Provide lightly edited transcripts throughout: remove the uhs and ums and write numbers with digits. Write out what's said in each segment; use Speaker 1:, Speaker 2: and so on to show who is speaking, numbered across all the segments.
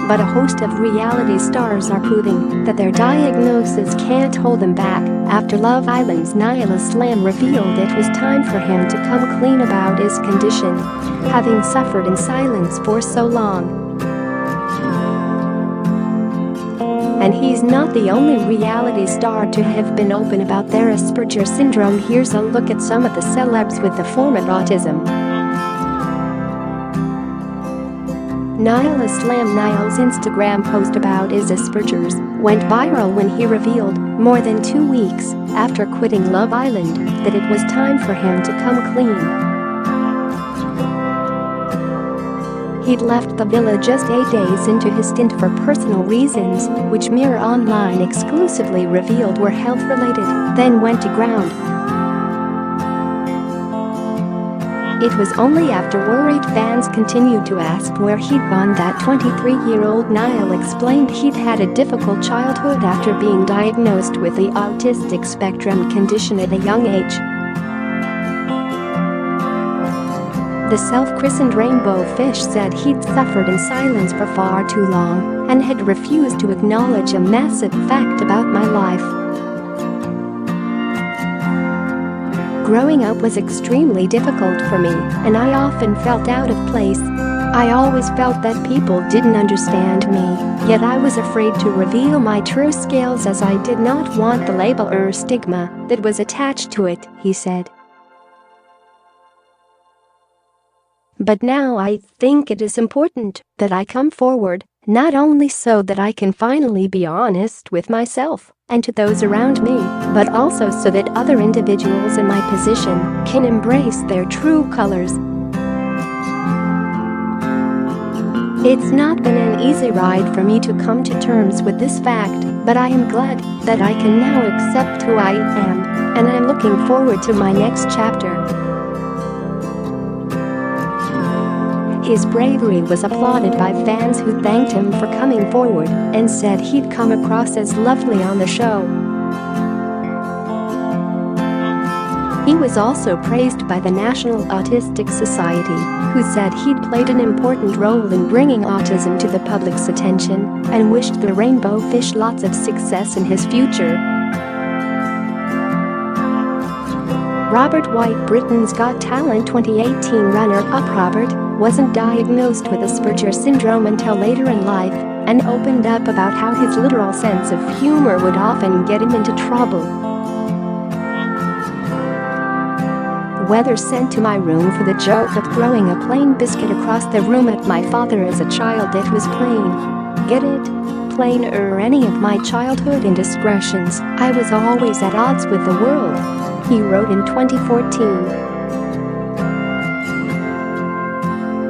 Speaker 1: But a host of reality stars are proving that their diagnosis can't hold them back after Love Island's Niall revealed it was time for him to come clean about his condition, having suffered in silence for so long. And he's not the only reality star to have been open about their Asperger syndrome. Here's a look at some of the celebs with the form of autism. Niall's Instagram post about his Asperger's went viral when he revealed, more than 2 weeks after quitting Love Island, that it was time for him to come clean. He'd left the villa just 8 days into his stint for personal reasons, which Mirror Online exclusively revealed were health-related, then went to ground. It was only after worried fans continued to ask where he'd gone that 23-year-old Niall explained he'd had a difficult childhood after being diagnosed with the autistic spectrum condition at a young age. The self-christened rainbow fish said he'd suffered in silence for far too long and had refused to acknowledge a massive fact about my life. Growing up was extremely difficult for me, and I often felt out of place. I always felt that people didn't understand me, yet I was afraid to reveal my true skills as I did not want the label or stigma that was attached to it, he said. But now I think it is important that I come forward, not only so that I can finally be honest with myself and to those around me, but also so that other individuals in my position can embrace their true colors. It's not been an easy ride for me to come to terms with this fact, but I am glad that I can now accept who I am, and I'm looking forward to my next chapter. His bravery was applauded by fans who thanked him for coming forward and said he'd come across as lovely on the show. He was also praised by the National Autistic Society, who said he'd played an important role in bringing autism to the public's attention and wished the rainbow fish lots of success in his future. Robert White, Britain's Got Talent 2018 runner-up. Robert wasn't diagnosed with Asperger syndrome until later in life and opened up about how his literal sense of humor would often get him into trouble. Whether sent to my room for the joke of throwing a plain biscuit across the room at my father as a child, it was plain. Get it? Plain, or any of my childhood indiscretions, I was always at odds with the world, he wrote in 2014.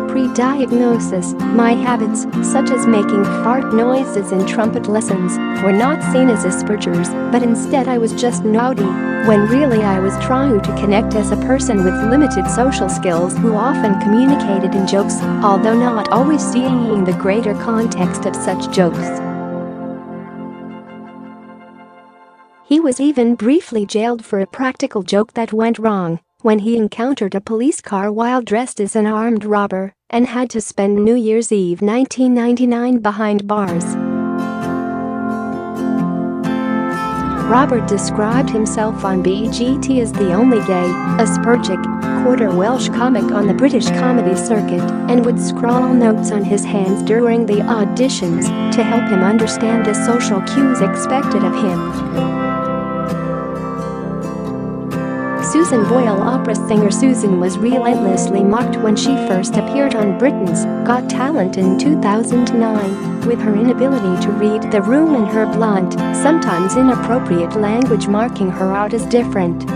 Speaker 1: Pre-diagnosis, my habits, such as making fart noises in trumpet lessons, were not seen as Asperger's, but instead I was just naughty, when really I was trying to connect as a person with limited social skills who often communicated in jokes, although not always seeing the greater context of such jokes. He was even briefly jailed for a practical joke that went wrong when he encountered a police car while dressed as an armed robber and had to spend New Year's Eve 1999 behind bars. Robert described himself on BET as the only gay, Aspergic, quarter Welsh comic on the British comedy circuit and would scrawl notes on his hands during the auditions to help him understand the social cues expected of him. Susan Boyle, opera singer Susan, was relentlessly mocked when she first appeared on Britain's Got Talent in 2009, with her inability to read the room and her blunt, sometimes inappropriate language marking her out as different.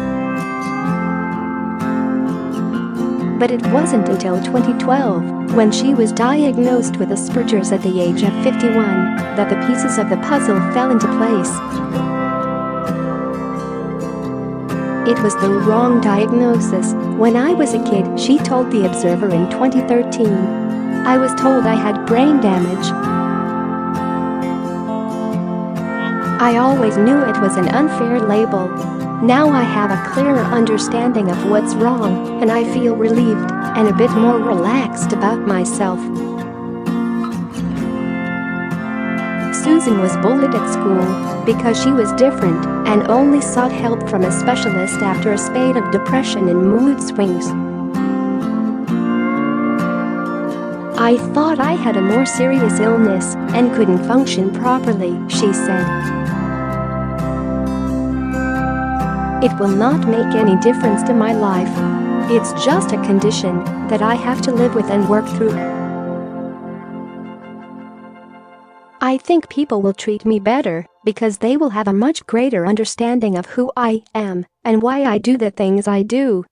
Speaker 1: But it wasn't until 2012, when she was diagnosed with Asperger's at the age of 51, that the pieces of the puzzle fell into place. It was the wrong diagnosis. When I was a kid, she told The Observer in 2013. I was told I had brain damage. I always knew it was an unfair label. Now I have a clearer understanding of what's wrong, and I feel relieved and a bit more relaxed about myself. Susan was bullied at school because she was different and only sought help from a specialist after a spate of depression and mood swings. "I thought I had a more serious illness and couldn't function properly," she said. "It will not make any difference to my life. It's just a condition that I have to live with and work through. I think people will treat me better because they will have a much greater understanding of who I am and why I do the things I do."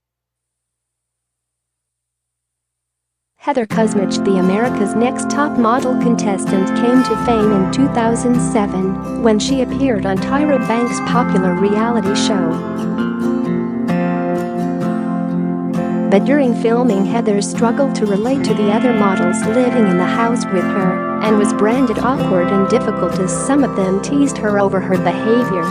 Speaker 1: Heather Kuzmich, the America's Next Top Model contestant, came to fame in 2007 when she appeared on Tyra Banks' popular reality show. But during filming, Heather struggled to relate to the other models living in the house with her and was branded awkward and difficult as some of them teased her over her behavior.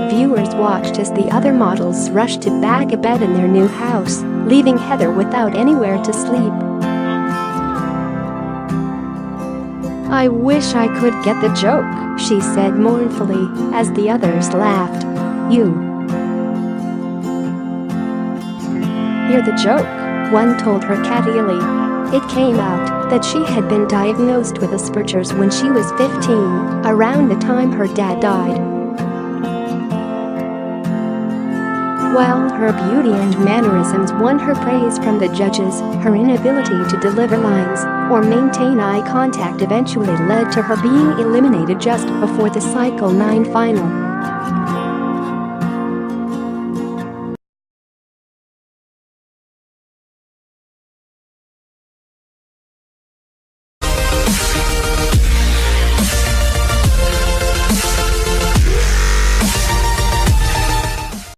Speaker 1: Viewers watched as the other models rushed to bag a bed in their new house, leaving Heather without anywhere to sleep. "I wish I could get the joke," she said mournfully as the others laughed. "You hear the joke?" one told her cattyily. It came out that she had been diagnosed with Asperger's when she was 15, around the time her dad died. While her beauty and mannerisms won her praise from the judges, her inability to deliver lines or maintain eye contact eventually led to her being eliminated just before the Cycle 9 final.